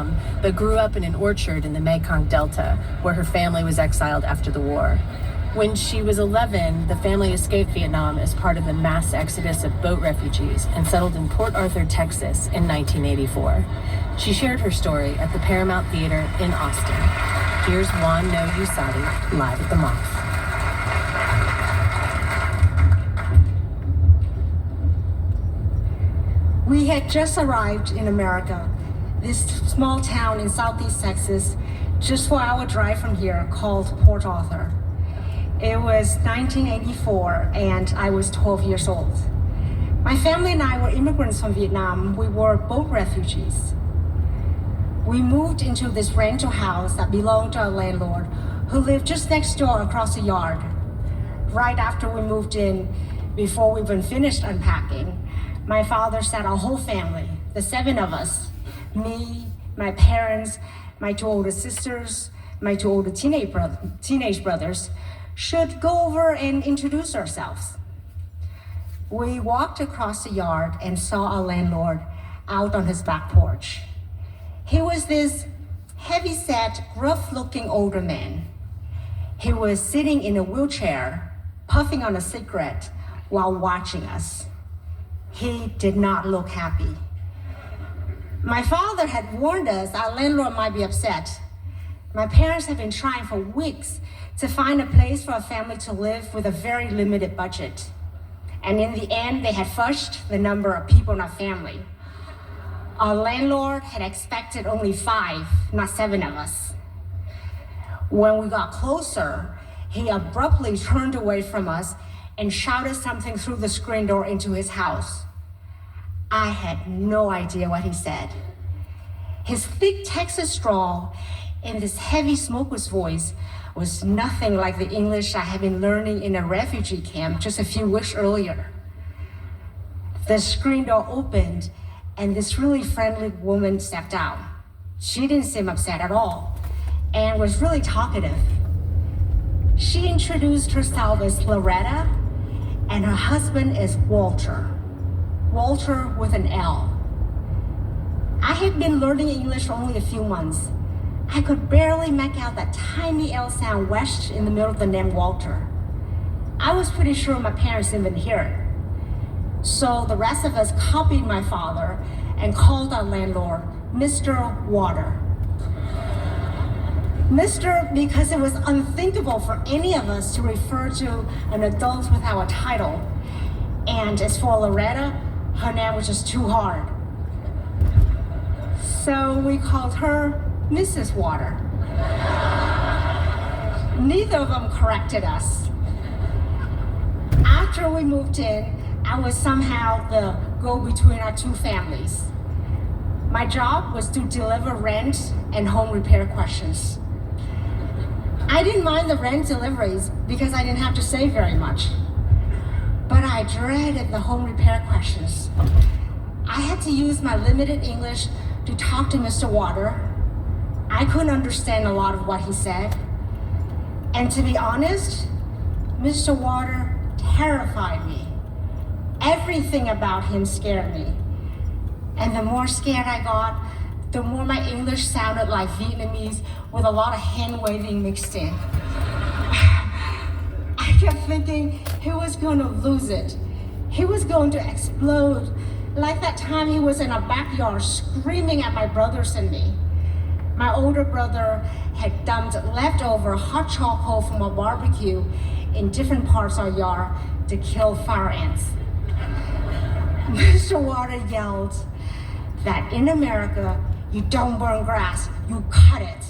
Vietnam, but grew up in an orchard in the Mekong Delta, where her family was exiled after the war. When she was 11, the family escaped Vietnam as part of the mass exodus of boat refugees and settled in Port Arthur, Texas in 1984. She shared her story at the Paramount Theater in Austin. Here's Juan No Usadi live at the Moth. We had just arrived in America, this small town in Southeast Texas, just 4 hour drive from here, called Port Arthur. It was 1984 and I was 12 years old. My family and I were immigrants from Vietnam. We were boat refugees. We moved into this rental house that belonged to our landlord, who lived just next door across the yard. Right after we moved in, before we even finished unpacking, my father said our whole family, the 7 of us, me, my parents, my 2 older sisters, my 2 older teenage brothers, should go over and introduce ourselves. We walked across the yard and saw our landlord out on his back porch. He was this heavy-set, rough-looking older man. He was sitting in a wheelchair, puffing on a cigarette while watching us. He did not look happy. My father had warned us our landlord might be upset. My parents had been trying for weeks to find a place for a family to live with a very limited budget. And in the end, they had fudged the number of people in our family. Our landlord had expected only 5, not 7 of us. When we got closer, he abruptly turned away from us and shouted something through the screen door into his house. I had no idea what he said. His thick Texas drawl and this heavy smoker's voice was nothing like the English I had been learning in a refugee camp just a few weeks earlier. The screen door opened and this really friendly woman stepped out. She didn't seem upset at all and was really talkative. She introduced herself as Loretta and her husband is Walter. Walter with an L. I had been learning English for only a few months. I could barely make out that tiny L sound wedged in the middle of the name Walter. I was pretty sure my parents didn't even hear it. So the rest of us copied my father and called our landlord Mr. Water. Mr. because it was unthinkable for any of us to refer to an adult without a title. And as for Loretta, her name was just too hard. So we called her Mrs. Water. Neither of them corrected us. After we moved in, I was somehow the go-between our 2 families. My job was to deliver rent and home repair questions. I didn't mind the rent deliveries because I didn't have to say very much. But I dreaded the home repair questions. I had to use my limited English to talk to Mr. Water. I couldn't understand a lot of what he said. And to be honest, Mr. Water terrified me. Everything about him scared me. And the more scared I got, the more my English sounded like Vietnamese with a lot of hand-waving mixed in. I kept thinking he was going to lose it. He was going to explode, like that time he was in our backyard screaming at my brothers and me. My older brother had dumped leftover hot charcoal from a barbecue in different parts of our yard to kill fire ants. Mr. Water yelled that in America, you don't burn grass, you cut it.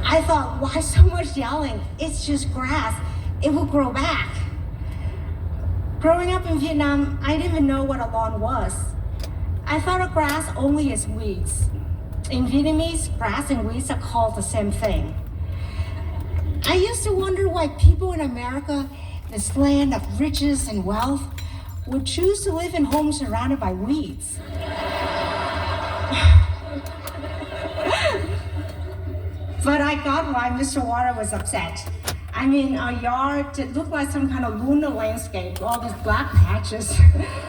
I thought, why so much yelling? It's just grass. It will grow back. Growing up in Vietnam, I didn't even know what a lawn was. I thought of grass only as weeds. In Vietnamese, grass and weeds are called the same thing. I used to wonder why people in America, this land of riches and wealth, would choose to live in homes surrounded by weeds. But I got why Mr. Water was upset. I mean, our yard, it looked like some kind of lunar landscape, all these black patches.